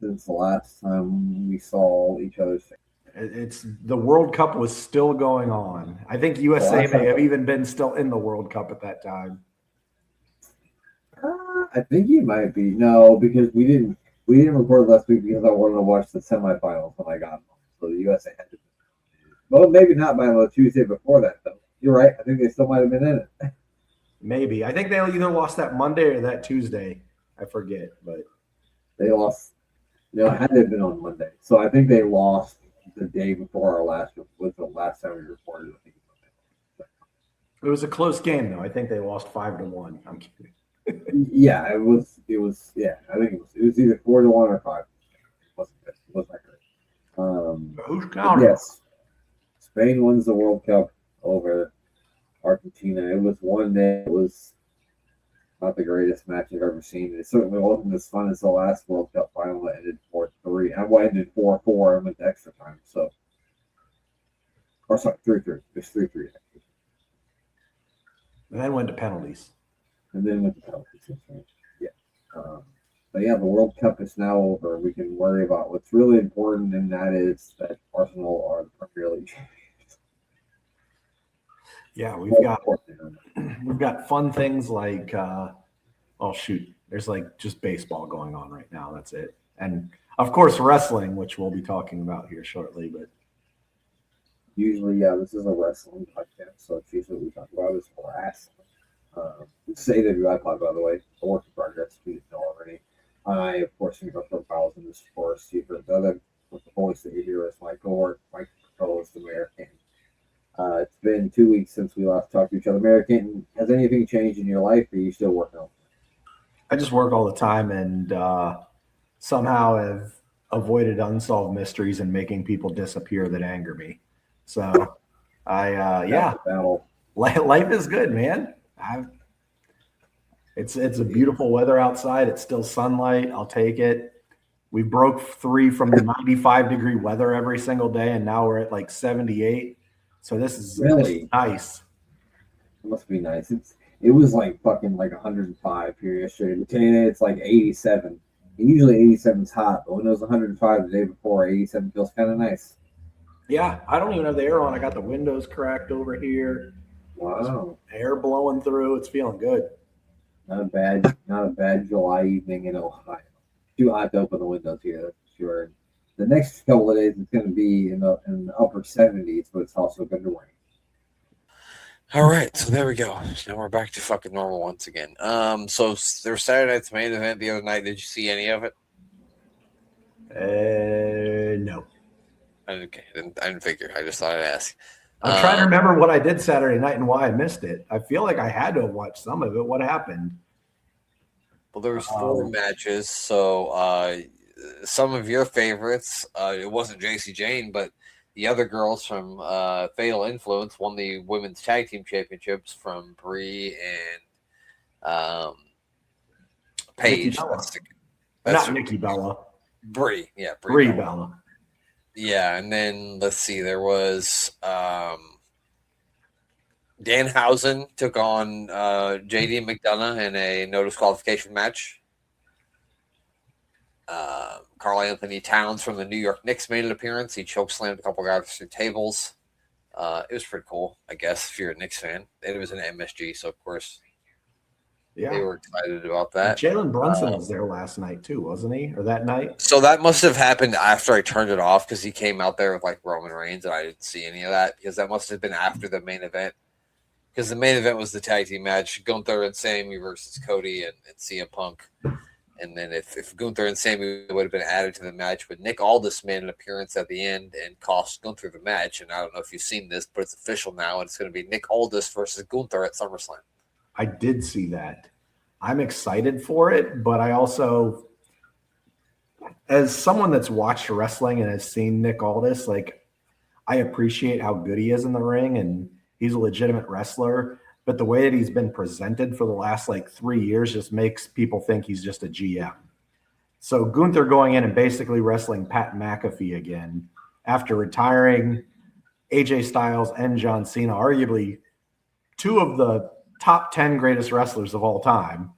since the last time we saw each other's face. It's the World Cup was still going on. I think USA may have even been still in the World Cup at that time. I think he might be. No, because we didn't record last week because I wanted to watch the semifinals when I got home. So the USA had to. Well, maybe not by the Tuesday before that though. You're right. I think they still might have been in it. Maybe. I think they either lost that Monday or that Tuesday. I forget, but they lost. It had to have been on Monday. So I think they lost the day before our last was the last time we recorded. It was a close game though. I think they lost 5-1. I'm kidding. Yeah, it was. Yeah, I think it was either 4-1 or 5. It wasn't that great. Who's counting? Yes, Spain wins the World Cup over Argentina. It was one day. It was not the greatest match I've ever seen. It certainly wasn't as fun as the last World Cup final that ended 4-3. And what ended 4-4 and went to extra time. So, or sorry, 3-3. It's 3-3 actually. And then went to penalties. Yeah. But yeah, the World Cup is now over. We can worry about what's really important, and that is that Arsenal are the Premier League champions. Yeah, we've got fun things like there's like just baseball going on right now. That's it, and of course wrestling, which we'll be talking about here shortly. But usually, yeah, this is a wrestling podcast, so it's usually what we talk about is wrestling. It's AWIPOD, by the way, a work in progress. You know already. I, of course, think our profiles in this forest. You've heard the voice that you hear is my cohort, my co-host, American. It's been 2 weeks since we last talked to each other. American, has anything changed in your life, or are you still working on it? I just work all the time and somehow have avoided unsolved mysteries and making people disappear that anger me. So, life is good, man. It's a beautiful weather outside. It's still sunlight. I'll take it. We broke 3 from the 95-degree weather every single day, and now we're at like 78. So this is really nice. It must be nice. It was like fucking like 105 here yesterday. Today it's like 87. And usually 87 is hot, but when it was 105 the day before, 87 feels kind of nice. Yeah, I don't even have the air on. I got the windows cracked over here. Wow. Air blowing through. It's feeling good. Not a bad July evening in Ohio. Too hot to open the windows here, that's for sure. The next couple of days it's going to be in the upper 70s, but it's also going to rain. All right, so there we go. Now we're back to fucking normal once again. So there was Saturday night's main event the other night. Did you see any of it? No. Okay, I didn't figure. I just thought I'd ask. I'm trying to remember what I did Saturday night and why I missed it. I feel like I had to have watched some of it. What happened? Well, there was 4 matches. So some of your favorites, it wasn't JC Jane, but the other girls from Fatal Influence won the Women's Tag Team Championships from Brie and Paige. Not Nikki Bella. Brie, yeah. Brie Bella. Yeah, and then let's see, there was Danhausen took on JD McDonough in a no disqualification match. Carl Anthony Towns from the New York Knicks made an appearance. He chokeslammed a couple guys through tables. It was pretty cool, I guess, if you're a Knicks fan. It was an MSG, so of course they were excited about that. Jalen Brunson was there last night too, wasn't he? Or that night? So that must have happened after I turned it off because he came out there with like Roman Reigns and I didn't see any of that because that must have been after the main event. Because the main event was the tag team match, Gunther and Sammy versus Cody and CM Punk. And then if Gunther and Sammy would have been added to the match, but Nick Aldis made an appearance at the end and cost Gunther the match. And I don't know if you've seen this, but it's official now. And it's going to be Nick Aldis versus Gunther at SummerSlam. I did see that. I'm excited for it, but I also, as someone that's watched wrestling and has seen Nick Aldis, like I appreciate how good he is in the ring and he's a legitimate wrestler, but the way that he's been presented for the last like 3 years just makes people think he's just a GM. So Gunther going in and basically wrestling Pat McAfee again after retiring AJ Styles and John Cena, arguably 2 of the top 10 greatest wrestlers of all time.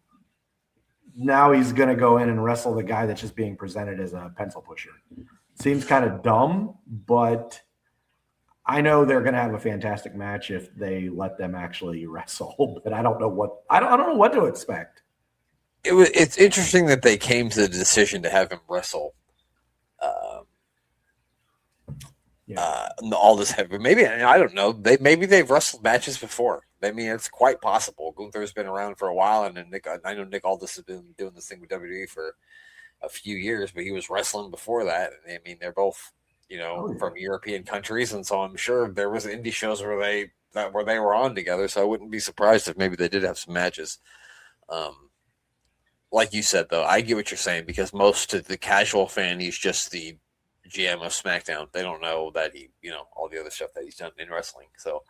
now he's going to go in and wrestle the guy that's just being presented as a pencil pusher. Seems kind of dumb, but I know they're going to have a fantastic match if they let them actually wrestle. But I don't know what I don't know what to expect. It's interesting that they came to the decision to have him wrestle. All this heavy. Maybe I don't know. Maybe they've wrestled matches before. I mean, it's quite possible. Gunther's been around for a while, and then I know Nick Aldis has been doing this thing with WWE for a few years, but he was wrestling before that. I mean, they're both from European countries, and so I'm sure there was indie shows where they were on together. So I wouldn't be surprised if maybe they did have some matches. Like you said, though, I get what you're saying because most of the casual fan, he's just the GM of SmackDown. They don't know that he, all the other stuff that he's done in wrestling. So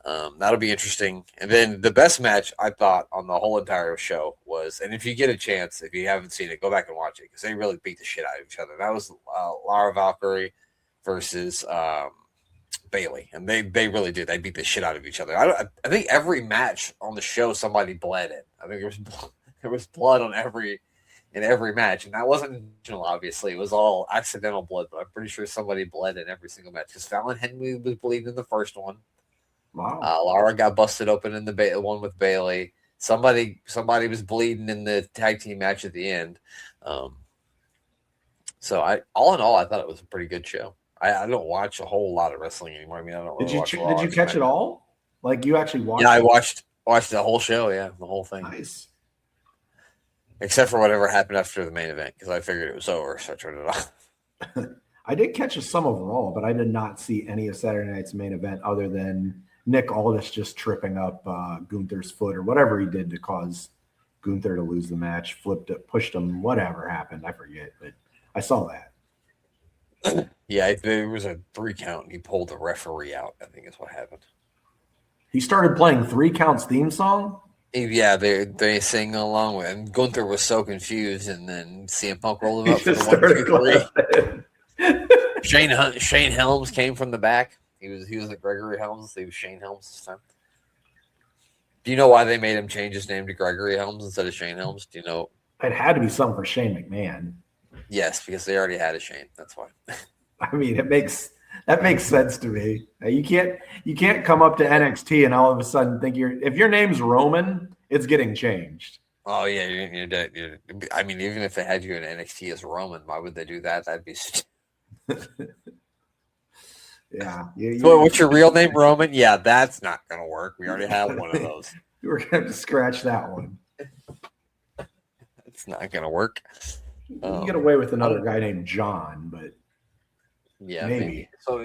that'll be interesting. And then the best match I thought on the whole entire show was, and if you get a chance, if you haven't seen it, go back and watch it because they really beat the shit out of each other. That was Lara Valkyrie versus Bailey, and they really did. They beat the shit out of each other. I think every match on the show somebody bled in. I think there was blood on in every match, and that wasn't intentional. Obviously, it was all accidental blood, but I'm pretty sure somebody bled in every single match. Because Fallon Henley was bleeding in the first one. Wow. Lara got busted open in the one with Bailey. Somebody was bleeding in the tag team match at the end. So all in all, I thought it was a pretty good show. I don't watch a whole lot of wrestling anymore. I mean, I don't. Really Did you catch it all? Like you actually watched? Yeah, I watched the whole show. Yeah, the whole thing. Nice. Except for whatever happened after the main event, because I figured it was over, so I turned it off. I did catch some of Raw, but I did not see any of Saturday night's main event other than Nick Aldis just tripping up Gunther's foot or whatever he did to cause Gunther to lose the match, flipped it, pushed him, whatever happened. I forget, but I saw that. Yeah, there was a 3 count, and he pulled the referee out, I think is what happened. He started playing 3 Counts theme song? Yeah, they sing along with it. And Gunther was so confused, and then CM Punk rolled him up for the 1, 2, 3. Shane Helms came from the back. He was like Gregory Helms. He was Shane Helms this time. Do you know why they made him change his name to Gregory Helms instead of Shane Helms? Do you know? It had to be something for Shane McMahon. Yes, because they already had a Shane. That's why. I mean, that makes sense to me. You can't come up to NXT and all of a sudden think if your name's Roman, it's getting changed. Oh yeah, you're I mean, even if they had you in NXT as Roman, why would they do that? That'd be. Yeah. So what's your real name, Roman? Yeah, that's not gonna work. We already have one of those. We're gonna have to scratch that one. It's not gonna work. You can get away with another guy named John, but yeah, maybe. So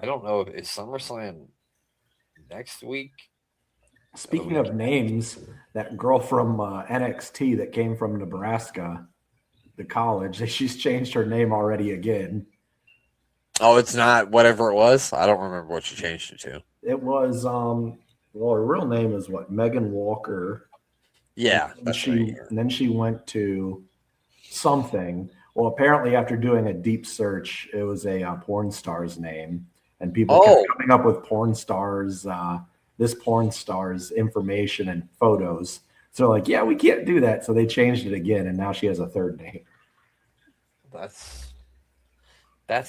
I don't know. Is SummerSlam next week? Speaking of names, that girl from NXT that came from Nebraska, the college, she's changed her name already again. Oh, it's not whatever it was? I don't remember what she changed it to. It was, her real name is what? Megan Walker. Yeah. And then she went to something. Well, apparently after doing a deep search, it was a porn star's name. And people kept coming up with porn stars, this porn star's information and photos. So like, yeah, we can't do that. So they changed it again. And now she has a third name. That's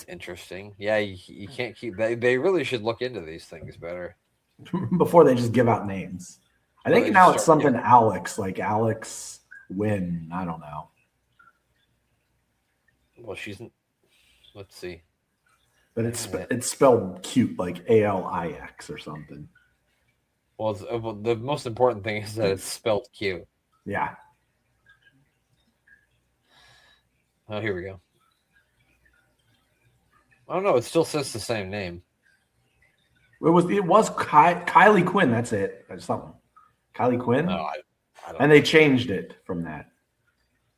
interesting. Yeah, you can't keep. They really should look into these things better before they just give out names. I think now it's something Alex, like Alex Wynn. I don't know. Well, let's see. But it's spelled cute, like ALIX or something. Well, the most important thing is that it's spelled cute. Yeah. Oh, here we go. I don't know. It still says the same name. It was Kylie Quinn. That's it. That's something. Kylie Quinn. No, I don't and they changed it from that.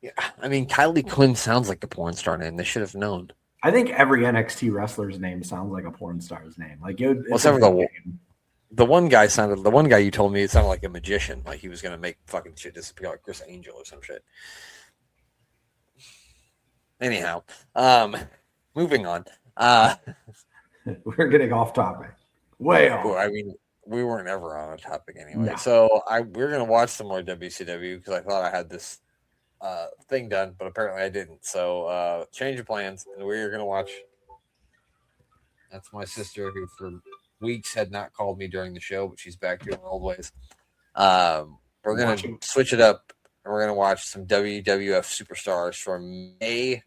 Yeah, I mean, Kylie Quinn sounds like a porn star name. They should have known. I think every NXT wrestler's name sounds like a porn star's name. Like the one guy you told me it sounded like a magician, like he was gonna make fucking shit disappear, like Chris Angel or some shit. Anyhow, moving on. We're getting off topic. Way off. I mean, we weren't ever on a topic anyway. No. So we're gonna watch some more WCW because I thought I had this thing done, but apparently I didn't. So change of plans, and we're gonna watch. That's my sister who for weeks had not called me during the show, but she's back to her old ways. We're gonna switch it up, and we're gonna watch some WWF Superstars from May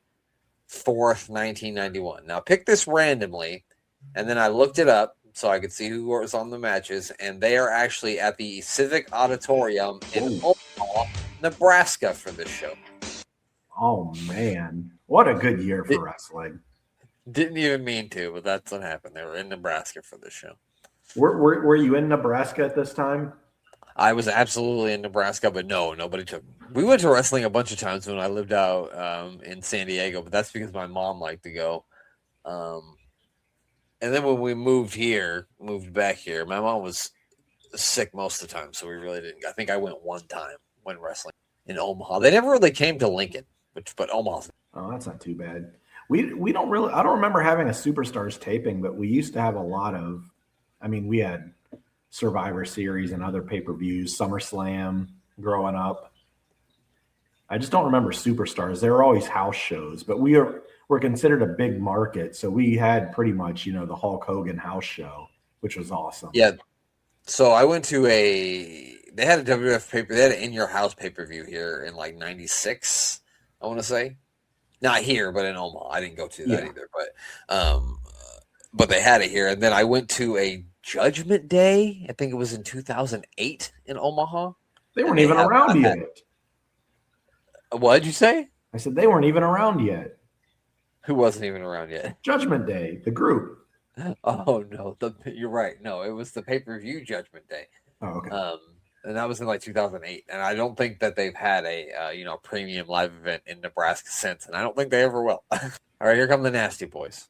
4th, 1991. Now, pick this randomly, and then I looked it up so I could see who was on the matches, and they are actually at the Civic Auditorium in Omaha, Nebraska for this show. Oh, man. What a good year for wrestling. Didn't even mean to, but that's what happened. They were in Nebraska for this show. Were you in Nebraska at this time? I was absolutely in Nebraska, but no, nobody took me. We went to wrestling a bunch of times when I lived out in San Diego, but that's because my mom liked to go. And then when we moved back here, my mom was sick most of the time, so we really didn't. I think I went one time when wrestling in Omaha. They never really came to Lincoln, but Omaha. Oh, that's not too bad. We don't really. I don't remember having a Superstars taping, but we used to have a lot of. I mean, we had Survivor Series and other pay-per-views, SummerSlam growing up. I just don't remember Superstars. They were always house shows, but we're considered a big market, so we had pretty much, the Hulk Hogan house show, which was awesome. Yeah. So I went to they had a WWF they had an In Your House pay-per-view here in like 96, I want to say. Not here, but in Omaha. I didn't go to that either, but they had it here. And then I went to a Judgment Day. I think it was in 2008 in Omaha. They weren't even around yet. What did you say? I said they weren't even around yet. Who wasn't even around yet? Judgment Day, the group. Oh no, you're right. No, it was the pay-per-view Judgment Day. Oh, okay. And that was in like 2008. And I don't think that they've had a premium live event in Nebraska since, and I don't think they ever will. All right, here come the Nasty Boys.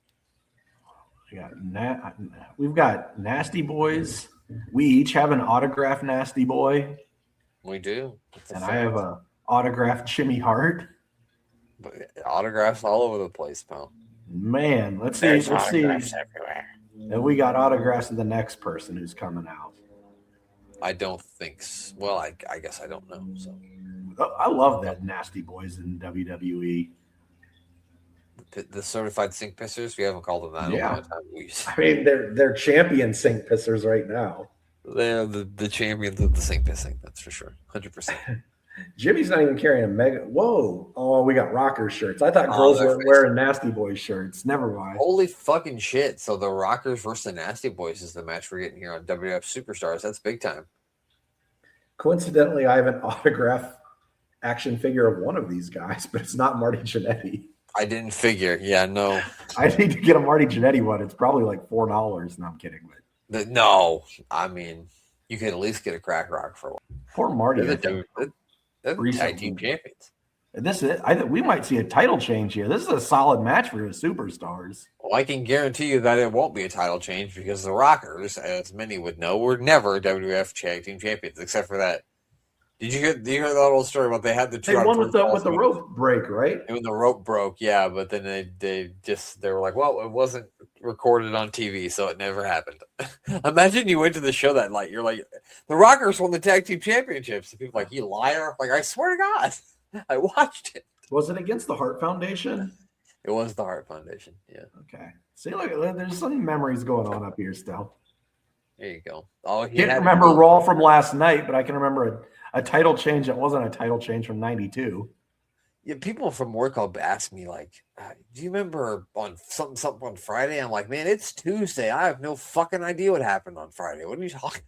We've got Nasty Boys. We each have an autographed Nasty Boy. We do. And I have a autographed Jimmy Hart. Autographs all over the place, pal. Man, let's see. Autographs everywhere. And we got autographs of the next person who's coming out. I don't think so. Well, I guess I don't know. So I love that Nasty Boys in WWE. The certified sink pissers, we haven't called them that. Yeah. I mean, they're champion sink pissers right now. They're the champions of the sink pissing. That's for sure. 100%. Jimmy's not even carrying a mega. Whoa. Oh, we got rocker shirts. I thought girls were wearing Nasty Boy shirts. Never mind. Holy fucking shit. So the Rockers versus the Nasty Boys is the match we're getting here on WWF Superstars. That's big time. Coincidentally, I have an autograph action figure of one of these guys, but it's not Marty Jannetty. I didn't figure. Yeah, no. I need to get a Marty Jannetty one. It's probably like $4. No, I'm kidding. No. I mean, you could at least get a crack rock for one. Poor Marty. They're the tag team champions. We might see a title change here. This is a solid match for the Superstars. Well, I can guarantee you that it won't be a title change because the Rockers, as many would know, were never WWF Tag Team Champions, except for that. Did you hear that old story about they had the two? They won with the rope break, right? And when the rope broke, yeah, but then they were like, well, it wasn't recorded on TV, so it never happened. Imagine you went to the show that night. You're like, the Rockers won the Tag Team Championships. And people are like, you liar. Like, I swear to God, I watched it. Was it against the Hart Foundation? It was the Hart Foundation, yeah. Okay. See, look, there's some memories going on up here still. There you go. Oh, can't remember Raw from last night, but I can remember a title change that wasn't a title change from 92. Yeah, people from work will ask me, like, do you remember on something on Friday? I'm like, man, it's Tuesday. I have no fucking idea what happened on Friday. What are you talking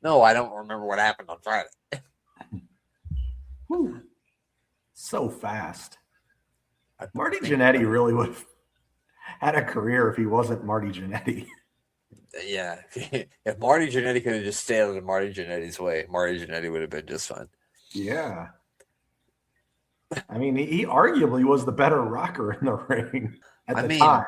about? No, I don't remember what happened on Friday. Whew. So fast. Marty Jannetty really would have had a career if he wasn't Marty Jannetty. Yeah. If Marty Jannetty could have just stayed out of Marty Jannetty's way, Marty Jannetty would have been just fine. Yeah. I mean, he arguably was the better rocker in the ring at the time.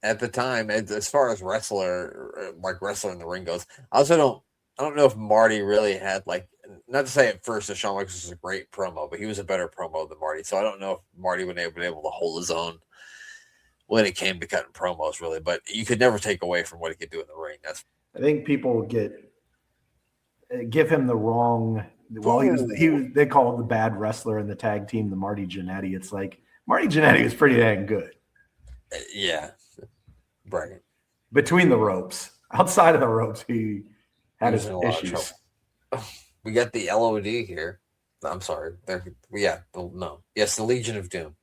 At the time, as far as wrestler in the ring goes, I don't know if Marty really had, like, not to say at first that Shawn Michaels was a great promo, but he was a better promo than Marty. So I don't know if Marty would have been able to hold his own when it came to cutting promos, really. But you could never take away from what he could do in the ring. I think people give him the wrong. Well, they call him the bad wrestler in the tag team, the Marty Jannetty. It's like Marty Jannetty was pretty dang good. Yeah, right. Between the ropes, outside of the ropes, he had his issues. We got the LOD here. I'm sorry. Yes, the Legion of Doom.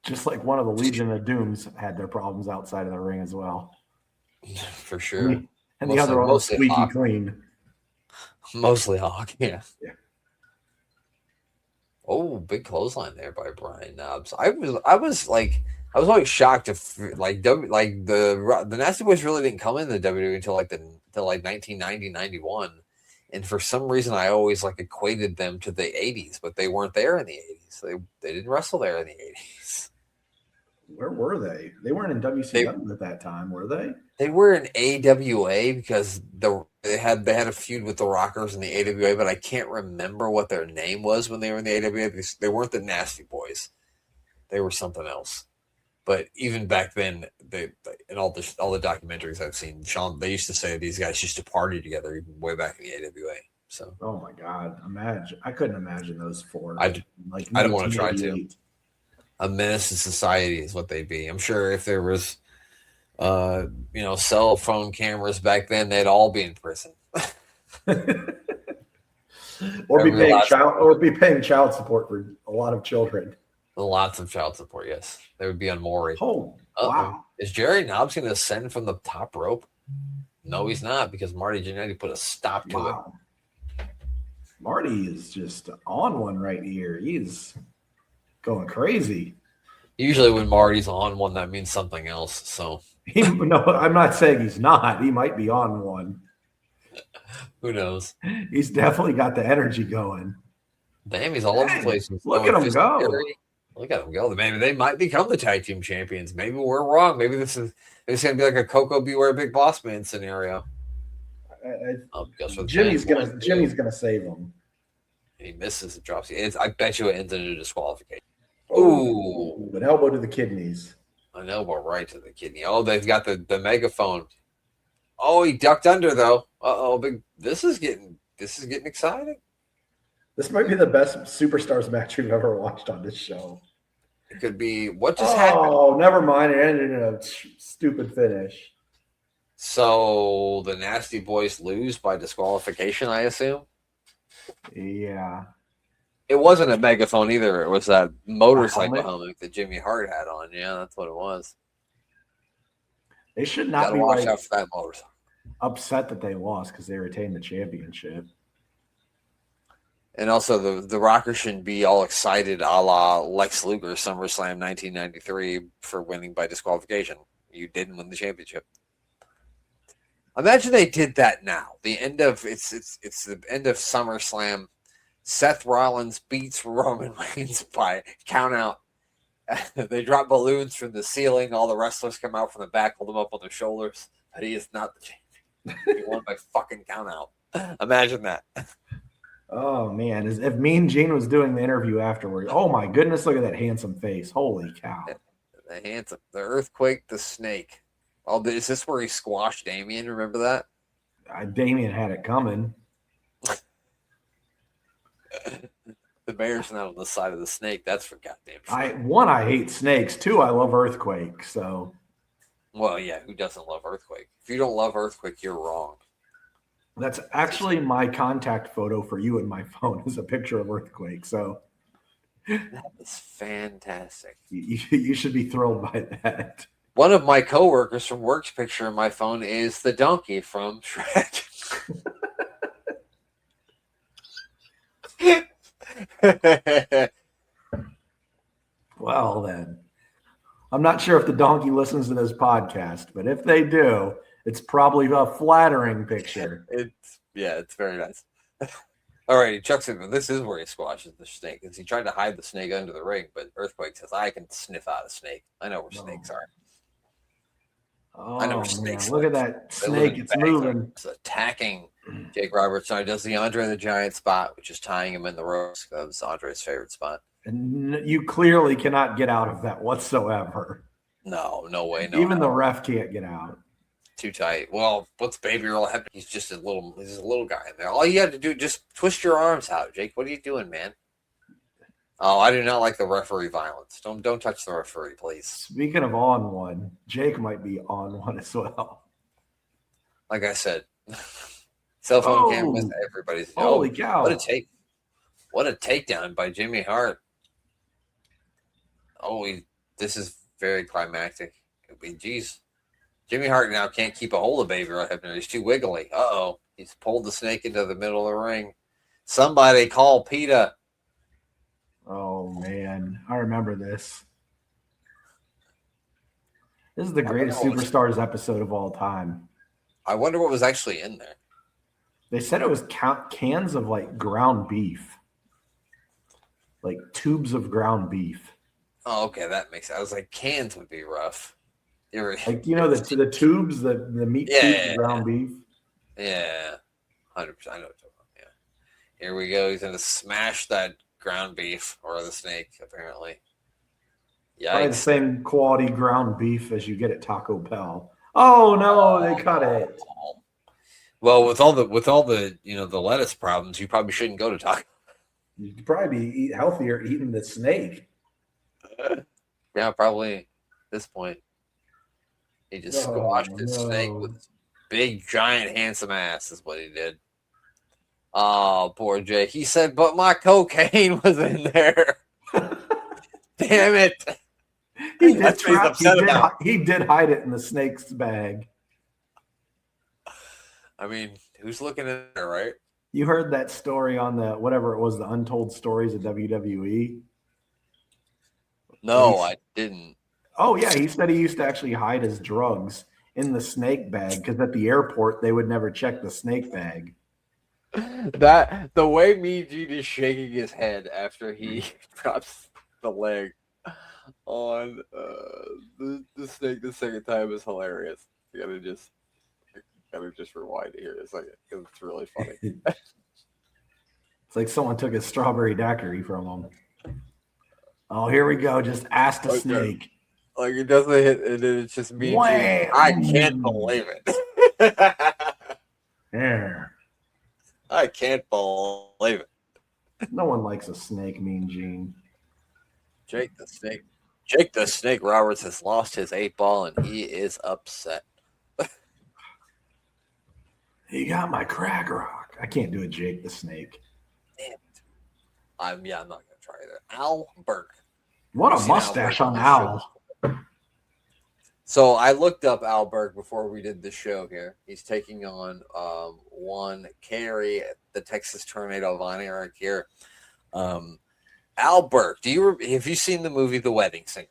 Just like one of the Legion of Dooms had their problems outside of the ring as well. For sure. And the other one was squeaky clean. Mostly Hawk, yeah. Oh, big clothesline there by Brian Knobbs. I was always shocked if the Nasty Boys really didn't come in the WWE until 1990, 91. And for some reason I always equated them to the 80s, but they weren't there in the 80s. They didn't wrestle there in the 80s. Where were they? They weren't in WCW at that time, were they? They were in AWA because they had a feud with the Rockers in the AWA, but I can't remember what their name was when they were in the AWA. They weren't the Nasty Boys. They were something else. But even back then, in all the documentaries I've seen, Sean, they used to say these guys used to party together even way back in the AWA. So, oh my God, I couldn't imagine those four. I don't want to try to. A menace to society is what they'd be. I'm sure if there was, cell phone cameras back then, they'd all be in prison. or be paying child support for a lot of children. Lots of child support, yes. They would be on Maury. Oh, wow. Is Jerry Knobbs going to ascend from the top rope? No, he's not, because Marty Jannetty put a stop to it. Marty is just on one right here. He's going crazy. Usually when Marty's on one, that means something else. So no, I'm not saying he's not. He might be on one. Who knows? He's definitely got the energy going. Damn, he's all over the place. Look at him go. Look at him go. Maybe they might become the tag team champions. Maybe we're wrong. Maybe it's going to be like a Coco Beware Big Boss Man scenario. Jimmy's gonna save him. He misses it, drops. I bet you it ends in a disqualification. Ooh, an elbow to the kidneys. An elbow right to the kidney. Oh, they've got the megaphone. Oh, he ducked under though. Big. This is getting exciting. This might be the best Superstars match we've ever watched on this show. It could be. What just happened? Oh, never mind. It ended in a stupid finish. So the Nasty Boys lose by disqualification, I assume? Yeah. It wasn't a megaphone either. It was that motorcycle helmet that Jimmy Hart had on. Yeah, that's what it was. They should not be watch out for that motorcycle. Upset that they lost because they retained the championship. And also, the Rockers shouldn't be all excited a la Lex Luger SummerSlam 1993 for winning by disqualification. You didn't win the championship. Imagine they did that now. The end of it's the end of SummerSlam. Seth Rollins beats Roman Reigns by count out. They drop balloons from the ceiling. All the wrestlers come out from the back, hold them up on their shoulders. But he is not the champion. He won by fucking count out. Imagine that. Oh, man. If Mean Gene was doing the interview afterward, oh, my goodness, look at that handsome face. Holy cow. The earthquake, the snake. Oh, is this where he squashed Damien? Remember that? Damien had it coming. The bear's not on the side of the snake. That's for goddamn sure. I hate snakes. Two, I love earthquake. So, well, yeah, who doesn't love earthquake? If you don't love earthquake, you're wrong. That's actually my contact photo for you in my phone is a picture of earthquake. So that is fantastic. You should be thrilled by that. One of my coworkers from work's picture in my phone is the donkey from Shrek. Well, then, I'm not sure if the donkey listens to this podcast, but if they do, it's probably a flattering picture. It's very nice. All right, he chucks it. This is where he squashes the snake. Because he tried to hide the snake under the ring, but Earthquake says, "I can sniff out a snake. I know where snakes are. I know where snakes. Look at that snake! It's moving. It's attacking Jake Roberts. Now he does the Andre the Giant spot, which is tying him in the ropes. That was Andre's favorite spot. And you clearly cannot get out of that whatsoever. No way. No. Even the ref can't get out. Too tight. Well, what's Baby Earl Hebner? He's just a little guy in there. All you have to do, just twist your arms out, Jake. What are you doing, man? Oh, I do not like the referee violence. Don't touch the referee, please. Speaking of on one, Jake might be on one as well. Like I said, cell phone cameras, everybody's. Holy cow! What a takedown by Jimmy Hart. Oh, this is very climactic. Geez. Jimmy Hart now can't keep a hold of Baby Earl Hebner. He's too wiggly. Uh-oh. He's pulled the snake into the middle of the ring. Somebody call PETA. Oh, man. I remember this. This is the greatest Superstars episode of all time. I wonder what was actually in there. They said it was cans of, like, ground beef. Like, tubes of ground beef. Oh, okay. That makes sense. I was like, cans would be rough. Like, you know, the tubes, the meat tubes of ground beef? Yeah. 100%. I know what you're talking about. Yeah. Here we go. He's going to smash that ground beef or the snake, apparently. Yikes. Probably the same quality ground beef as you get at Taco Bell. Oh, no, they cut it. Well, with all the the lettuce problems, you probably shouldn't go to Taco. You'd probably be healthier eating the snake. Yeah, probably at this point. He just squashed his snake with his big, giant, handsome ass is what he did. Oh, poor Jay. He said, but my cocaine was in there. Damn it. He did hide it in the snake's bag. I mean, who's looking in there, right? You heard that story on the whatever it was, the Untold Stories of WWE? No, I didn't. Oh, yeah. He said he used to actually hide his drugs in the snake bag because at the airport, they would never check the snake bag. That the way Mean Gene is shaking his head after he drops the leg on the snake the second time is hilarious. You gotta just rewind it here a second because it's really funny. It's like someone took a strawberry daiquiri from him. Oh, here we go. Just ask the snake. Like it doesn't hit, and then it's just Mean Gene. I can't believe it. Yeah. I can't believe it. No one likes a snake, Mean Gene. Jake the Snake Roberts has lost his 8-ball and he is upset. He got my crack rock. I can't do it, Jake the Snake. Damn it. I'm not gonna try either. Al Burke. What a mustache on Al. So I looked up Al Burke before we did the show here. He's taking on one Carey, the Texas Tornado Von Erich here. Al Burke, have you seen the movie The Wedding Singer?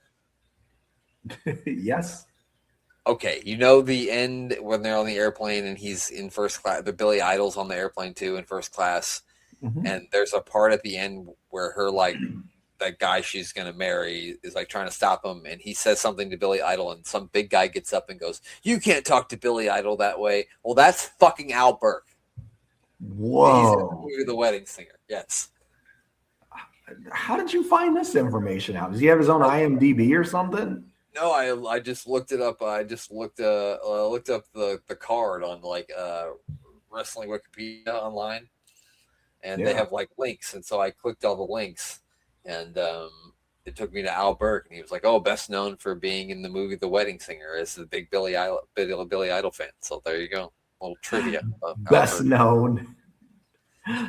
Yes. Okay, you know the end when they're on the airplane and he's in first class. The Billy Idol's on the airplane too in first class, and there's a part at the end where her that guy she's gonna marry is like trying to stop him, and he says something to Billy Idol, and some big guy gets up and goes, "You can't talk to Billy Idol that way." Well, that's fucking Al Burke. Whoa! He's in the movie The Wedding Singer. Yes. How did you find this information out? Does he have his own IMDb or something? No, I just looked it up. I just looked up the card on Wrestling Wikipedia online, and they have links, and so I clicked all the links, and it took me to Al Burke, and he was like, "Oh, best known for being in the movie The Wedding Singer as the big Billy Idol fan." So there you go, a little trivia. Best known.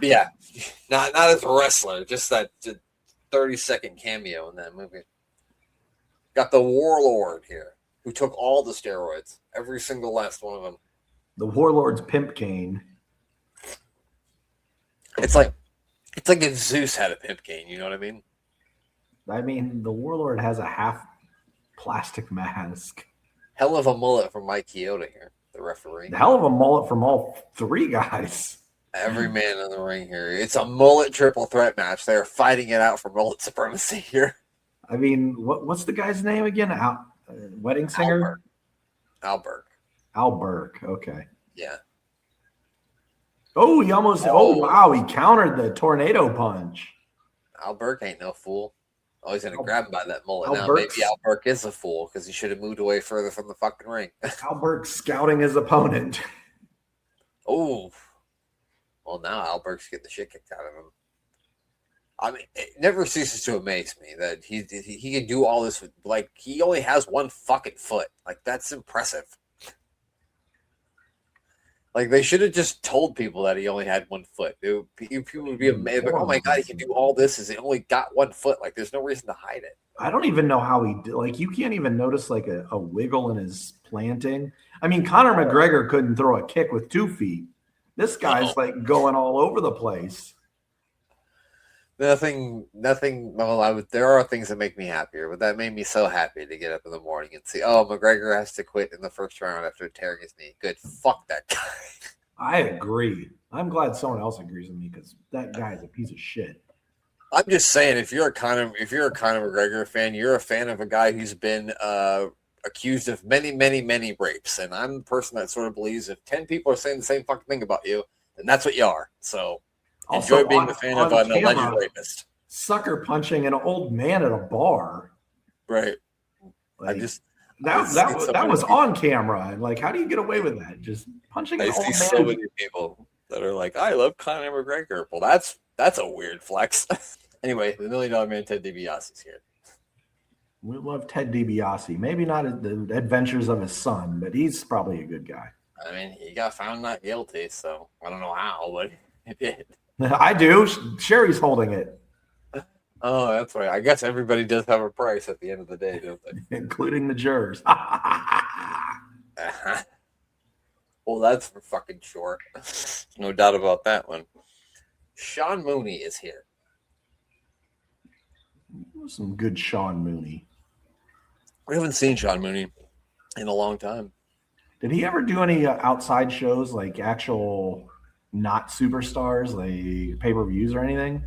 Yeah, not as a wrestler, just that 30-second cameo in that movie. Got the Warlord here, who took all the steroids, every single last one of them. The Warlord's pimp cane. It's like if Zeus had a pimp cane. You know what I mean? I mean, the Warlord has a half plastic mask. Hell of a mullet from Mike Chioda here, the referee. Hell of a mullet from all three guys. Every man in the ring here. It's a mullet triple threat match. They're fighting it out for mullet supremacy here. I mean, what's the guy's name again? Wedding Singer? Al Burke. Al Burke. Okay. Yeah. Oh, he almost. Oh, wow. He countered the tornado punch. Al Burke ain't no fool. Oh, he's gonna grab him by that mullet Al now. Burke's- Maybe Al Burke is a fool because he should have moved away further from the fucking ring. Albert scouting his opponent. Oh, well, now Al Burke's getting the shit kicked out of him. I mean, it never ceases to amaze me that he can do all this with, like, he only has one fucking foot. Like, that's impressive. Like, they should have just told people that he only had one foot. People would be amazed. Like, oh my God, he can do all this. Is he only got one foot? Like, there's no reason to hide it. I don't even know how he did. Like, you can't even notice like a wiggle in his planting. I mean, Conor McGregor couldn't throw a kick with 2 feet. This guy's like going all over the place. Nothing. Well, there are things that make me happier, but that made me so happy to get up in the morning and see, oh, McGregor has to quit in the first round after tearing his knee. Good. Fuck that guy. I agree. I'm glad someone else agrees with me because that guy's a piece of shit. I'm just saying, if you're a Conor McGregor fan, you're a fan of a guy who's been accused of many, many, many rapes, and I'm the person that sort of believes if 10 people are saying the same fucking thing about you, then that's what you are. So. Also, enjoy being a fan of an alleged rapist. Sucker punching an old man at a bar. Right. Like, that was on camera. And like, how do you get away with that? Just punching an old man. I see so many people that are like, I love Conor McGregor. Well, that's a weird flex. Anyway, the $1 Million Man Ted DiBiase's here. We love Ted DiBiase. Maybe not the adventures of his son, but he's probably a good guy. I mean, he got found not guilty, so I don't know how, but he did. I do. Sherry's holding it. Oh, that's right. I guess everybody does have a price at the end of the day, don't they? Including the jurors. Well, that's for fucking sure. No doubt about that one. Sean Mooney is here. Some good Sean Mooney. We haven't seen Sean Mooney in a long time. Did he ever do any outside shows, like actual not superstars, like pay-per-views or anything?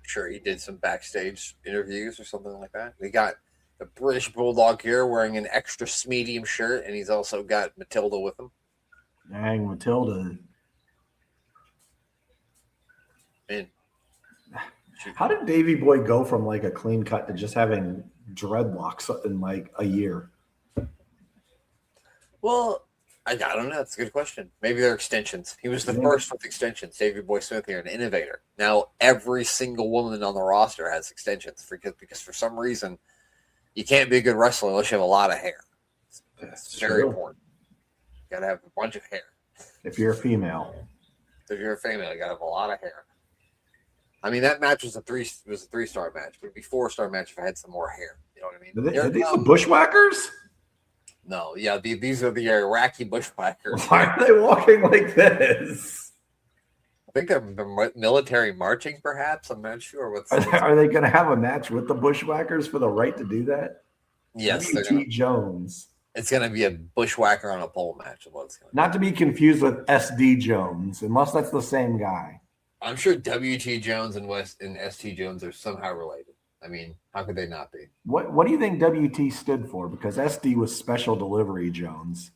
Sure, he did some backstage interviews or something like that. We got the British Bulldog here wearing an extra medium shirt, and he's also got Matilda with him. Dang, Matilda. Man. How did Davey Boy go from like a clean cut to just having dreadlocks in like a year? Well, I don't know. That's a good question. Maybe they're extensions. He was the first with extensions. Davey Boy Smith here, an innovator. Now every single woman on the roster has extensions because for some reason you can't be a good wrestler unless you have a lot of hair. It's very important. You gotta have a bunch of hair. If you're a female. If you're a female, you gotta have a lot of hair. I mean, that match was a 3-star match, but it'd be 4-star match if I had some more hair. You know what I mean? Are these the Bushwhackers? No, yeah, these are the Iraqi Bushwhackers. Why are they walking like this? I think they're military marching, perhaps. I'm not sure. Are they going to have a match with the Bushwhackers for the right to do that? Yes, W.T. Jones. It's going to be a Bushwhacker on a pole match. Not to be confused with S.D. Jones, unless that's the same guy. I'm sure W.T. Jones and S.T. Jones are somehow related. I mean, how could they not be? What do you think WT stood for? Because SD was Special Delivery Jones.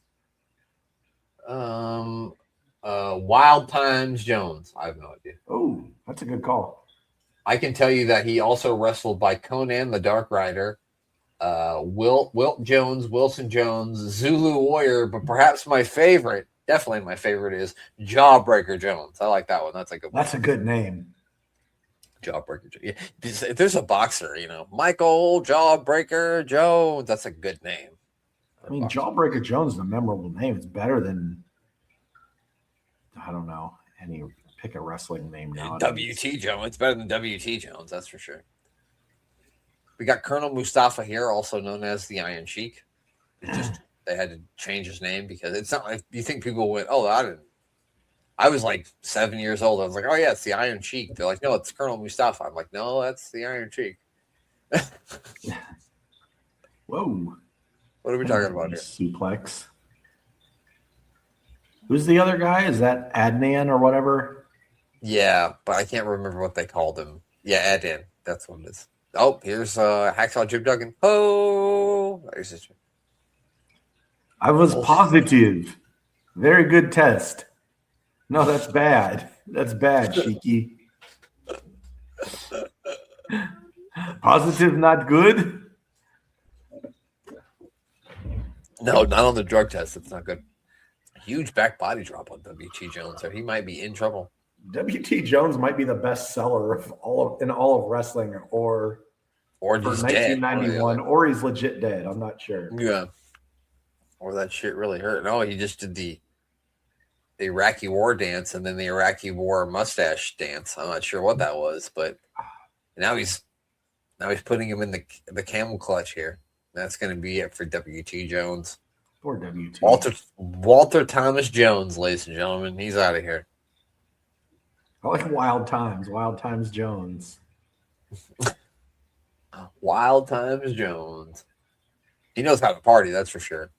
Wild Times Jones. I have no idea. Oh, that's a good call. I can tell you that he also wrestled by Conan the Dark Rider, Wilt Jones, Wilson Jones, Zulu Warrior, but perhaps my favorite, definitely my favorite, is Jawbreaker Jones. I like that one. That's a good one. That's a good name. Jawbreaker. Yeah. If there's a boxer, Michael Jawbreaker Jones, that's a good name. I mean, Jawbreaker Jones is a memorable name. It's better than, I don't know, pick a wrestling name now. WT Jones. It's better than WT Jones, that's for sure. We got Colonel Mustafa here, also known as the Iron Sheik. They had to change his name because it's not like you think people went, oh, I was like 7 years old. I was like, oh, yeah, it's the Iron Sheik. They're like, no, it's Colonel Mustafa. I'm like, no, that's the Iron Sheik. Whoa. What are we talking about here? Suplex. Who's the other guy? Is that Adnan or whatever? Yeah, but I can't remember what they called him. Yeah, Adnan. That's what it is. Oh, here's Hacksaw Jim Duggan. Oh, there's his. I was positive. Very good test. No, that's bad. That's bad, Sheiky. Positive, not good. No, not on the drug test. It's not good. Huge back body drop on WT Jones, so he might be in trouble. WT Jones might be the best seller of all of wrestling, or he's dead. 1991, or he's legit dead. I'm not sure. Yeah. Or that shit really hurt. No, he just did the Iraqi war dance and then the Iraqi war mustache dance. I'm not sure what that was, but now he's putting him in the camel clutch here. That's going to be it for WT Jones. Poor WT. Walter Thomas Jones, ladies and gentlemen. He's out of here. I like Wild Times Jones. Wild Times Jones. He knows how to party, that's for sure.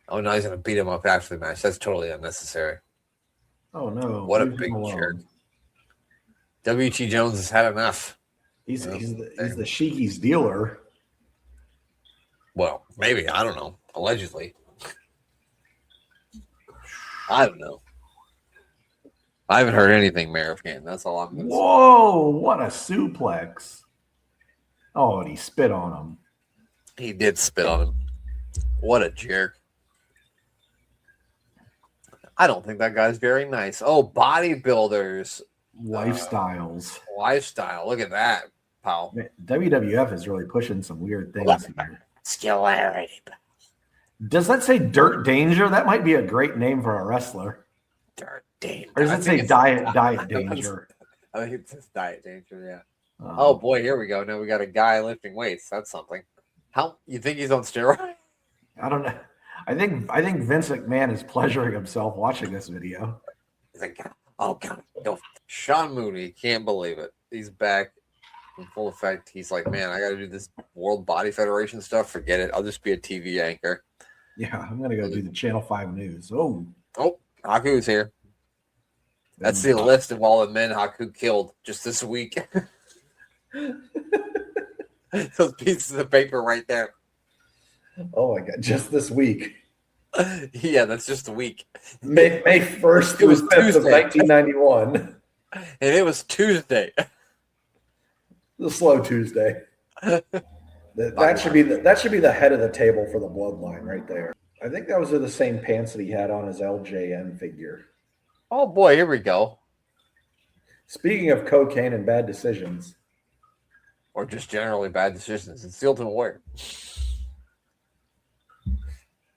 Oh, no, he's going to beat him up after the match. That's totally unnecessary. Oh, no. What a big jerk. WT Jones has had enough. He's the Sheiky's dealer. Well, maybe. I don't know. Allegedly. I don't know. I haven't heard anything, Mayor of Canton. That's all I'm going to say. Whoa, what a suplex. Oh, and he spit on him. He did spit on him. What a jerk. I don't think that guy's very nice. Oh, bodybuilders. Lifestyles. Lifestyle. Look at that, pal. WWF is really pushing some weird things here. Skillarity. Does that say Dirt Danger? That might be a great name for a wrestler. Dirt Danger. Or does it say Diet Danger? I think it says Diet Danger, yeah. Oh, boy, here we go. Now we got a guy lifting weights. That's something. How you think he's on steroids? I don't know. I think Vince McMahon is pleasuring himself watching this video. He's like, oh, God. No. Sean Mooney, can't believe it. He's back in full effect. He's like, man, I got to do this World Body Federation stuff. Forget it. I'll just be a TV anchor. Yeah, I'm going to go do the Channel 5 news. Oh, Haku's here. That's the list of all the men Haku killed just this week. Those pieces of paper right there. Oh, my God. Just this week. Yeah, that's just a week. May 1st to 5th of 1991. And it was Tuesday. The slow Tuesday. That should be the head of the table for the bloodline right there. I think that was the same pants that he had on his LJN figure. Oh boy, here we go. Speaking of cocaine and bad decisions. Or just generally bad decisions. It's the Ultimate Warrior.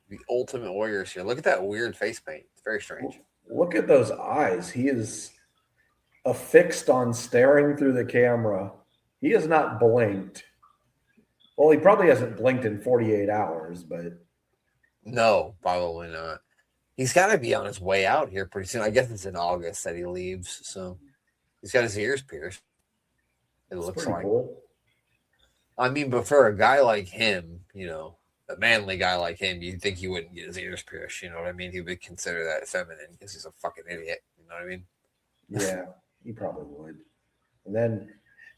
The Ultimate Warriors here. Look at that weird face paint. It's very strange. Look at those eyes. He is affixed on staring through the camera. He has not blinked. Well, he probably hasn't blinked in 48 hours, but... No, probably not. He's got to be on his way out here pretty soon. I guess it's in August that he leaves, so... He's got his ears pierced. It looks like. Cool. I mean, but for a guy like him, a manly guy like him, you'd think he wouldn't get his ears pierced. You know what I mean? He would consider that feminine because he's a fucking idiot. You know what I mean? Yeah, he probably would. And then,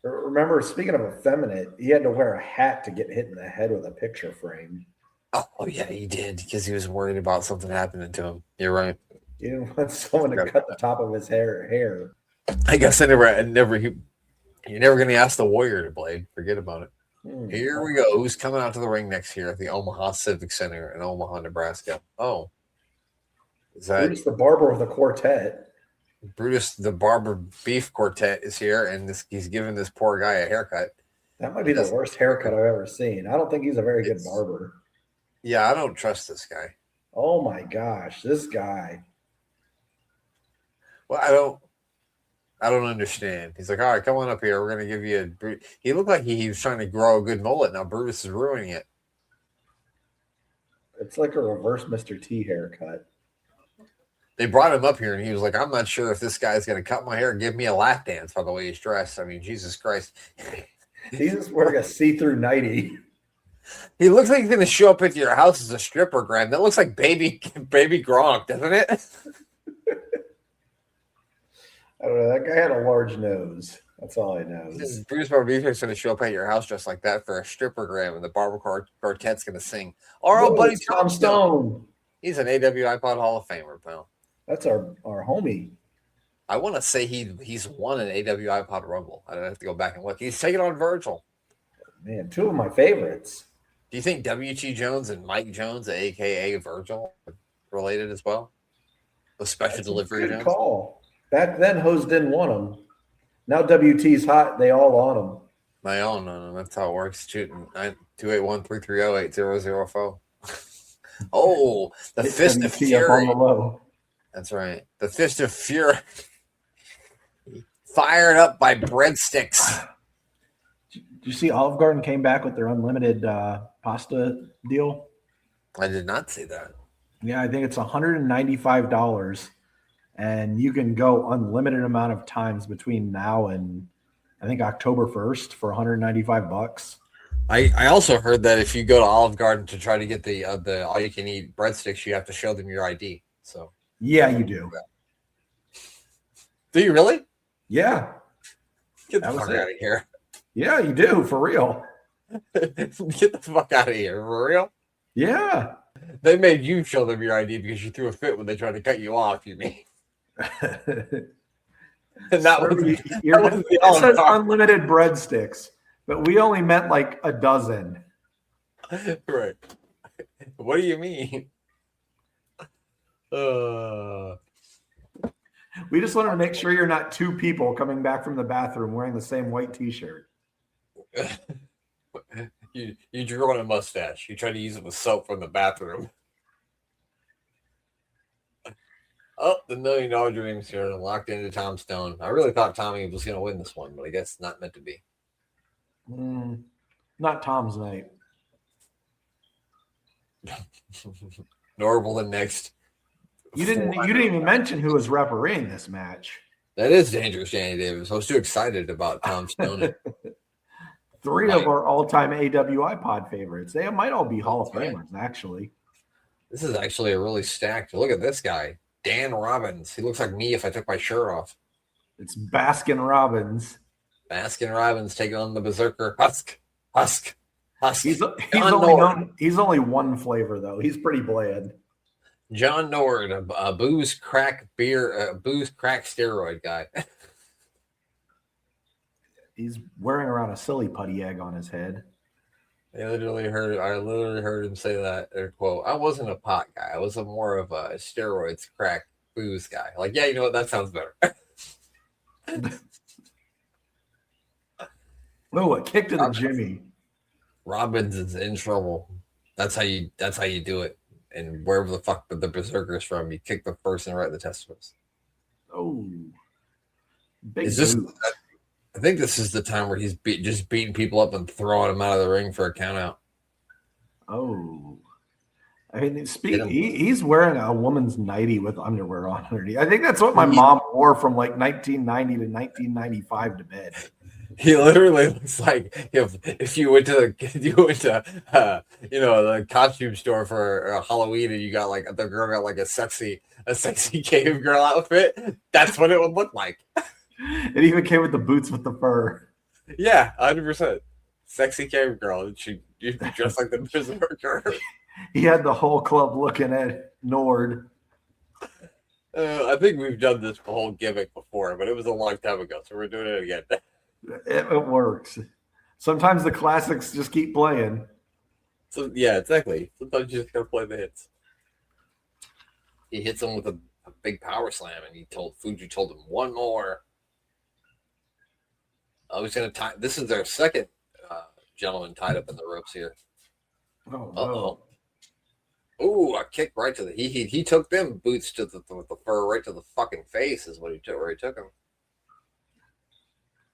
remember, speaking of effeminate, he had to wear a hat to get hit in the head with a picture frame. Oh yeah, he did because he was worried about something happening to him. You're right. He didn't want someone to cut the top of his hair. I guess you're never going to ask the Warrior to blade. Forget about it. Here we go. Who's coming out to the ring next year at the Omaha Civic Center in Omaha, Nebraska? Oh. Is that Brutus the Barber of the Quartet? Brutus the Barber Beef Quartet is here, and he's giving this poor guy a haircut. That might be the worst haircut I've ever seen. I don't think he's a very good barber. Yeah, I don't trust this guy. Oh, my gosh. This guy. Well, I don't understand. He's like, all right, come on up here. We're going to give you a... He looked like he was trying to grow a good mullet. Now Brutus is ruining it. It's like a reverse Mr. T haircut. They brought him up here, and he was like, I'm not sure if this guy's going to cut my hair and give me a lap dance by the way he's dressed. I mean, Jesus Christ. He's just wearing a see-through nightie. He looks like he's going to show up at your house as a stripper, Graham. That looks like baby Gronk, doesn't it? I don't know. That guy had a large nose. That's all I know. Bruce Barber is going to show up at your house just like that for a stripper, Graham, and the Barber Quartet's going to sing. Our old buddy Tom Stone. He's an AWIPOD Hall of Famer, pal. That's our homie. I want to say he's won an AWIPOD Rumble. I don't have to go back and look. He's taking on Virgil. Man, two of my favorites. Do you think W.T. Jones and Mike Jones, a.k.a. Virgil, are related as well? The special That's delivery a good Jones? call. Back then, Hose didn't want him. Now WT's hot. They all want him. My own. That's how it works. Shooting 281-330-8004. Oh, the Hit Fist of WT up on Fury. the low. That's right. The Fist of Fury. Fired up by breadsticks. Did you see Olive Garden came back with their unlimited pasta deal? I did not see that. Yeah, I think it's $195, and you can go unlimited amount of times between now and I think October 1st for $195. I also heard that if you go to Olive Garden to try to get the all you can eat breadsticks, you have to show them your ID. So yeah, you do. Do you really? Yeah. Get the fuck out of here. Yeah, you do, for real. Get the fuck out of here. For real? Yeah. They made you show them your ID because you threw a fit when they tried to cut you off, you mean? And that was it says unlimited breadsticks, but we only meant like a dozen. Right. What do you mean? We just wanted to make sure you're not two people coming back from the bathroom wearing the same white t-shirt. You drew on a mustache. You tried to use it with soap from the bathroom. Oh, the $1 Million Dreams here, locked into Tom Stone. I really thought Tommy was going to win this one, but I guess not meant to be. Not Tom's night. Nor will the next. You didn't even mention who was refereeing this match. That is dangerous, Danny Davis. I was too excited about Tom Stone. Three of our all-time AWIPOD favorites. They might all be Hall of Famers, actually. This is actually a really stacked. Look at this guy, Dan Robbins. He looks like me if I took my shirt off. It's Baskin Robbins. Baskin Robbins taking on the Berserker Husk. He's only one flavor though. He's pretty bland. John Nord, a booze crack steroid guy. He's wearing around a silly putty egg on his head. I literally heard him say that. Or quote, I wasn't a pot guy. I was more of a steroids, crack, booze guy. Like, yeah, you know what? That sounds better. Oh, a kick to the Jimmy. Robbins is in trouble. That's how you do it. And wherever the fuck the Berserker is from, you kick the person right in the testicles. Oh. I think this is the time where he's just beating people up and throwing them out of the ring for a count out. Oh. I mean, he's wearing a woman's nightie with underwear on underneath. I think that's what my mom wore from like 1990 to 1995 to bed. He literally looks like if you went to the costume store for Halloween and you got like the girl got like a sexy cave girl outfit. That's what it would look like. It even came with the boots with the fur. Yeah, 100%. Sexy cave girl. You'd be dressed like the Berserker. He had the whole club looking at Nord. I think we've done this whole gimmick before, but it was a long time ago, so we're doing it again. It works. Sometimes the classics just keep playing. So yeah, exactly. Sometimes you just gotta play the hits. He hits him with a big power slam, and Fuji told him one more. I was gonna tie. This is their second gentleman tied up in the ropes here. Oh no. Ooh, a kick right to the he took them boots to the fur right to the fucking face is what he took where he took him.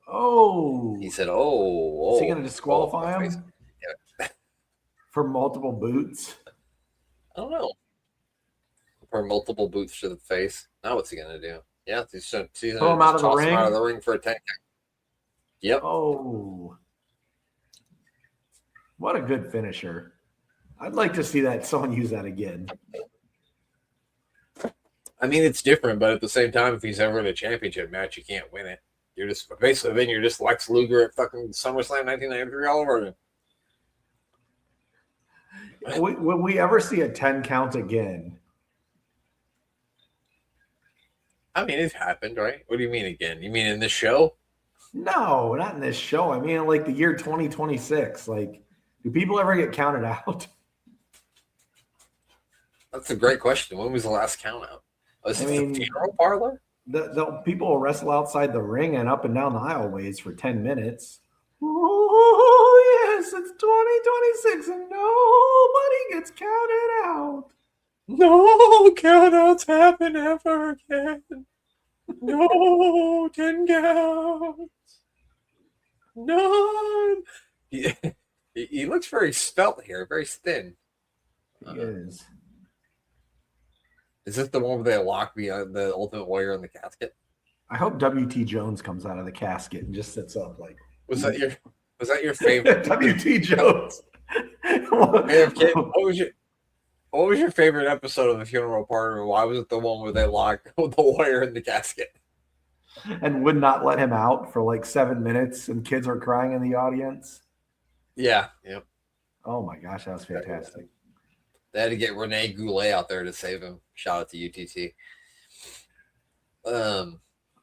Oh. He said, "Oh, is he going to disqualify him for multiple boots?" I don't know. For multiple boots to the face. Now what's he going to do? Yeah, he's going to throw him out of the ring. Out of the ring for a 10 count. Yep. Oh, what a good finisher! I'd like to see someone use that again. I mean, it's different, but at the same time, if he's ever in a championship match, you can't win it. You're just you're just Lex Luger at fucking SummerSlam 1993 all over again. Will we ever see a 10 count again? I mean, it happened, right? What do you mean again? You mean in this show? No, not in this show. I mean, like the year 2026. Like, do people ever get counted out? That's a great question. When was the last count out? Was I it mean, the funeral parlor? The people will wrestle outside the ring and up and down the aisleways for 10 minutes. Oh, yes, it's 2026 and nobody gets counted out. No countouts happen ever again. No 10 counts. None. He looks very svelte here, very thin. He is. Is this the one where they lock the Ultimate Warrior in the casket? I hope WT Jones comes out of the casket and just sits up like. Was that your favorite? WT Jones. What was your favorite episode of the funeral parlor? Why was it the one where they locked the Warrior in the casket? And would not let him out for like 7 minutes, and kids are crying in the audience. Yeah. Yep. Oh my gosh, that was fantastic. They had to get Rene Goulet out there to save him. Shout out to UTT.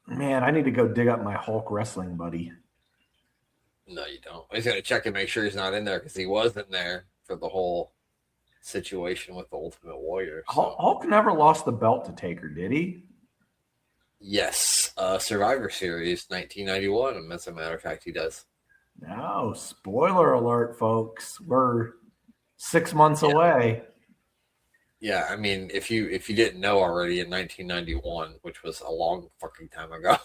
Man, I need to go dig up my Hulk wrestling buddy. No, you don't. He's got to check and make sure he's not in there because he wasn't there for the whole situation with the Ultimate Warrior. So. Hulk never lost the belt to Taker, did he? Yes. Survivor Series 1991. As a matter of fact, he does. No, spoiler alert, folks. We're 6 months away. Yeah, I mean, if you didn't know already, in 1991, which was a long fucking time ago.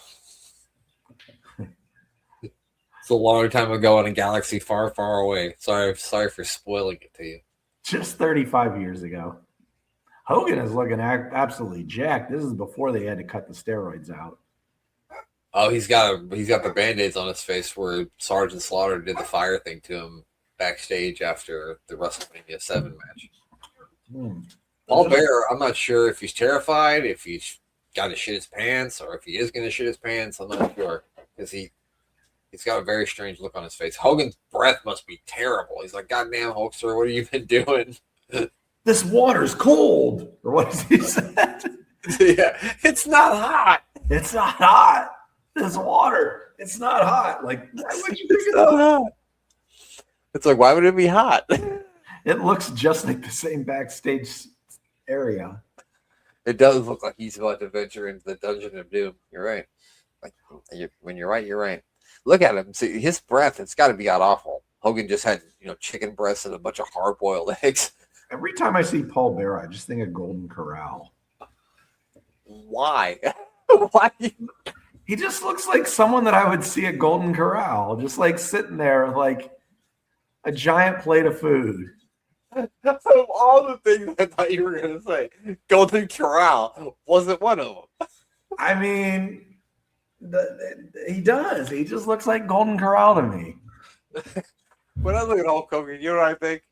It's a long time ago in a galaxy far, far away. Sorry for spoiling it to you. Just 35 years ago. Hogan is looking absolutely jacked. This is before they had to cut the steroids out. Oh, he's got the Band-Aids on his face where Sergeant Slaughter did the fire thing to him backstage after the WrestleMania 7 match. Paul Bearer, I'm not sure if he's terrified, if he's got to shit his pants, or if he is going to shit his pants. I'm not sure because he's got a very strange look on his face. Hogan's breath must be terrible. He's like, "Goddamn, Hulkster, what have you been doing?" This water's cold, or what has he said? Yeah, it's not hot. It's not hot. This water, it's not hot. Like, why would you think it's not hot? It's like, why would it be hot? It looks just like the same backstage area. It does look like he's about to venture into the Dungeon of Doom. You're right. Like, when you're right, you're right. Look at him. See his breath. It's got to be god awful. Hogan just had chicken breasts and a bunch of hard-boiled eggs. Every time I see Paul Bearer, I just think of Golden Corral. Why? Why? He just looks like someone that I would see at Golden Corral, just like sitting there with like a giant plate of food. Of all the things I thought you were going to say, Golden Corral wasn't one of them. I mean, he does. He just looks like Golden Corral to me. When I look at Hulk Hogan, you know what I think?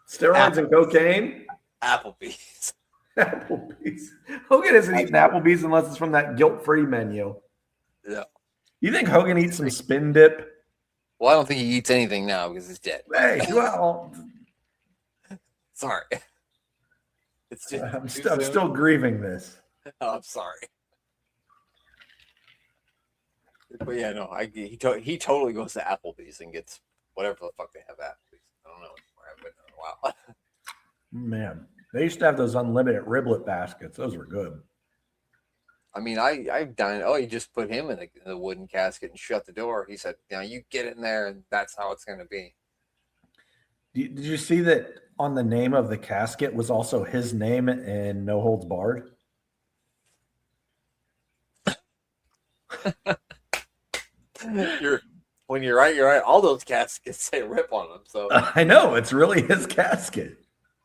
Steroids and cocaine? Applebee's. Applebee's. Hogan isn't eating Applebee's unless it's from that guilt-free menu. Yeah. You think Hogan eats some spin dip? Well, I don't think he eats anything now because he's dead. Hey, well, sorry. It's just I'm still grieving this. Oh, I'm sorry. But yeah, no, he totally goes to Applebee's and gets whatever the fuck they have at Applebee's. I don't know where I've been in a while. Man, they used to have those unlimited riblet baskets. Those were good. I mean, I've done. Oh, you just put him in the wooden casket and shut the door. He said, "Now you get in there, and that's how it's going to be." Did you see that on the name of the casket was also his name and No Holds Barred? When you're right, you're right. All those caskets say "rip" on them. So I know it's really his casket.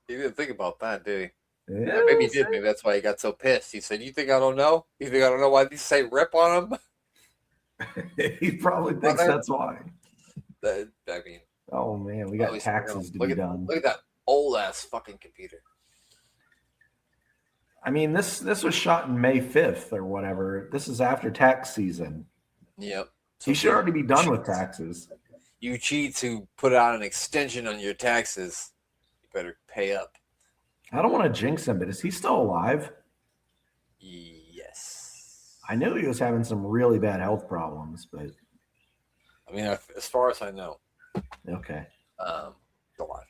He didn't think about that, did he? Yeah, maybe he did. Maybe that's why he got so pissed. He said, "You think I don't know? You think I don't know why these say "rip" on them?" He probably thinks that's why. I mean, oh man, we got taxes to be done. Look at that old ass fucking computer. I mean, this was shot in May 5th or whatever. This is after tax season. Yep. He should already be done with taxes. You cheats who put out an extension on your taxes, you better pay up. I don't want to jinx him, but is he still alive? Yes. I knew he was having some really bad health problems, but I mean, as far as I know, okay. Go on.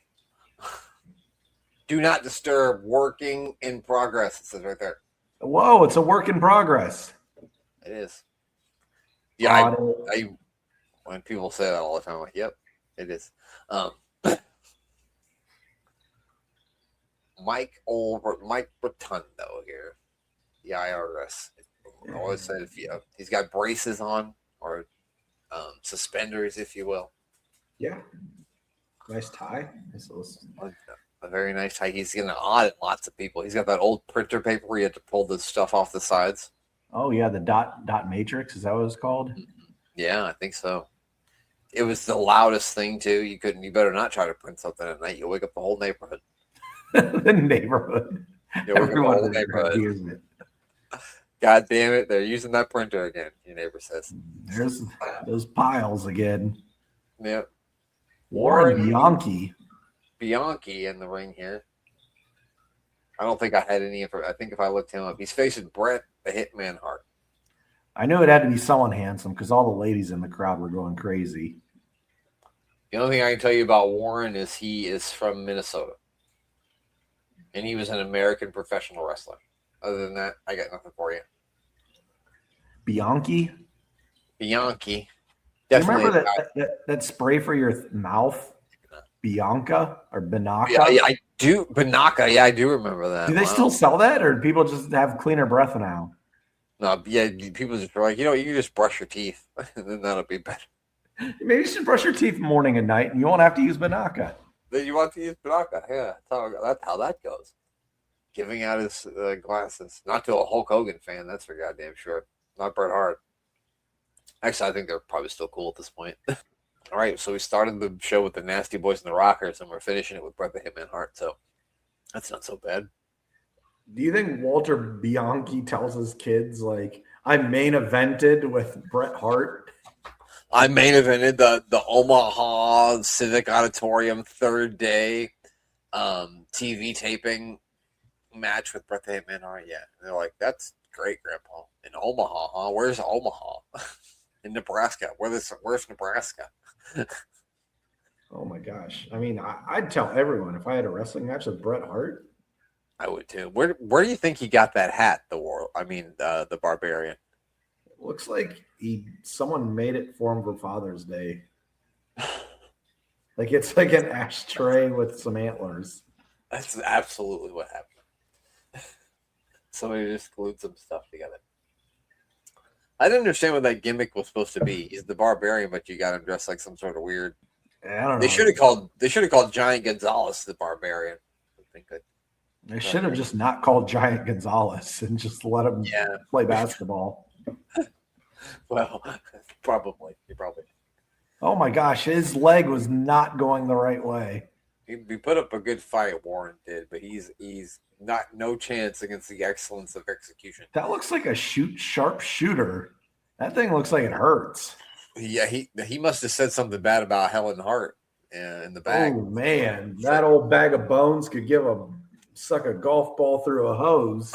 Do not disturb. Working in progress. It says right there. Whoa, it's a work in progress. It is. Yeah, Audit. I when people say that all the time, I'm like, yep, it is. Mike Rotundo here, the IRS. I always said he's got braces on or suspenders, if you will. Yeah. Nice tie. A very nice tie. He's going to audit lots of people. He's got that old printer paper where you had to pull the stuff off the sides. Oh yeah, the dot matrix, is that what it's called? Yeah, I think so. It was the loudest thing too. You better not try to print something at night. You'll wake up the whole neighborhood. The neighborhood. Everyone hears it. God damn it, they're using that printer again, your neighbor says. There's those piles again. Yep. Warren Bianchi in the ring here. I don't think I had any of her. I think if I looked him up, he's facing Bret the Hitman Hart. I knew it had to be someone handsome because all the ladies in the crowd were going crazy. The only thing I can tell you about Warren is he is from Minnesota. And he was an American professional wrestler. Other than that, I got nothing for you. Bianchi. Definitely. You remember that spray for your mouth? Bianca or Banaka? Yeah, I do. Banaka, yeah, I do remember that. Do they still sell that, or do people just have cleaner breath now? No, yeah, people just are like, you can just brush your teeth, and then that'll be better. Maybe you should brush your teeth morning and night, and you won't have to use Banaka. Then you want to use Banaka, yeah, that's how that goes. Giving out his glasses, not to a Hulk Hogan fan, that's for goddamn sure. Not Bret Hart. Actually, I think they're probably still cool at this point. All right, so we started the show with the Nasty Boys and the Rockers, and we're finishing it with Bret the Hitman Hart, so that's not so bad. Do you think Walter Bianchi tells his kids, like, I main evented with Bret Hart? I main evented the Omaha Civic Auditorium third day TV taping match with Bret the Hitman Hart. Yeah, and they're like, that's great, Grandpa. In Omaha, huh? Where's Omaha? In Nebraska. Where's Nebraska? Oh my gosh! I mean, I'd tell everyone if I had a wrestling match with Bret Hart. I would too. Where do you think he got that hat? The Barbarian. It looks like someone made it for him for Father's Day. Like it's like an ashtray with some antlers. That's absolutely what happened. Somebody just glued some stuff together. I didn't understand what that gimmick was supposed to be. He's the Barbarian, but you got him dressed like some sort of weird. I don't know. They should have called Giant Gonzalez the Barbarian. I think they should have just not called Giant Gonzalez and just let him play basketball. Well, probably. Oh my gosh, his leg was not going the right way. He put up a good fight, Warren did, but he's no chance against the excellence of execution. That looks like a sharp shooter. That thing looks like it hurts. Yeah, he must have said something bad about Helen Hart in the bag. Oh man, that old bag of bones could suck a golf ball through a hose.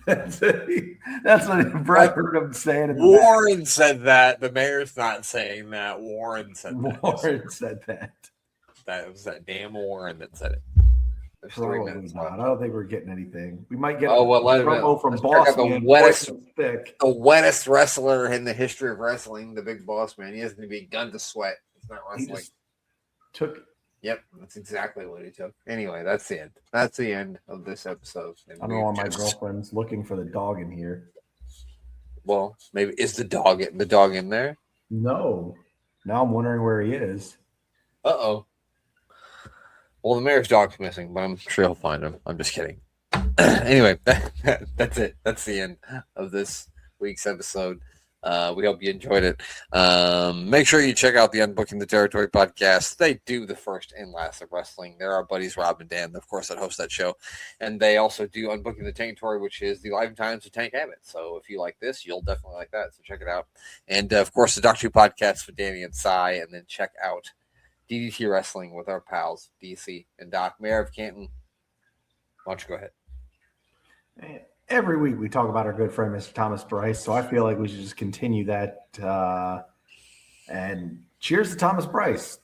That's what Bret heard him saying. Warren said that. The mayor's not saying that. Warren said that. Warren said that. That was that damn Warren that said it. Probably not. I don't think we're getting anything. We might get a promo from Boston. The wettest wrestler in the history of wrestling, the Big Boss Man. He hasn't even begun to sweat. It's not wrestling. Yep, that's exactly what he took. Anyway, that's the end. That's the end of this episode. I don't know why my girlfriend's looking for the dog in here. Well, maybe is the dog in there? No. Now I'm wondering where he is. Uh-oh. Well, the mayor's dog's missing, but I'm sure he'll find him. I'm just kidding. Anyway, that's it. That's the end of this week's episode. We hope you enjoyed it. Make sure you check out the Unbooking the Territory podcast. They do the first and last of wrestling. They're our buddies, Rob and Dan, of course, that host that show. And they also do Unbooking the Territory, which is the life and times of Tank Abbott. So if you like this, you'll definitely like that. So check it out. And, of course, the Doctor Who podcast for Danny and Cy. And then check out DDT Wrestling with our pals, DC and Doc. Mayor of Canton, why don't you go ahead? every week we talk about our good friend, Mr. Thomas Bryce. So I feel like we should just continue that. And cheers to Thomas Bryce.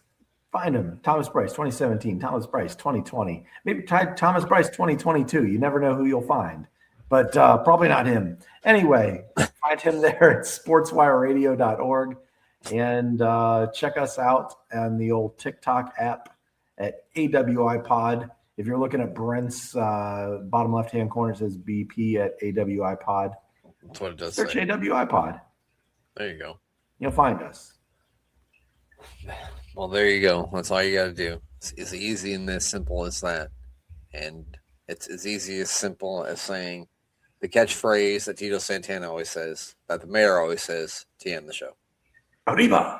Find him. Thomas Bryce 2017, Thomas Bryce 2020. Maybe type Thomas Bryce 2022. You never know who you'll find. But probably not him. Anyway, find him there at sportswireradio.org. And check us out on the old TikTok app at AWIPOD. If you're looking at Brent's bottom left-hand corner, it says BP at AWIPOD. That's what it does Search say. AWIPOD. There you go. You'll find us. Well, there you go. That's all you got to do. It's easy and as simple as that. And it's as easy as simple as saying the catchphrase that Tito Santana always says, that the mayor always says, to end the show. Arriba.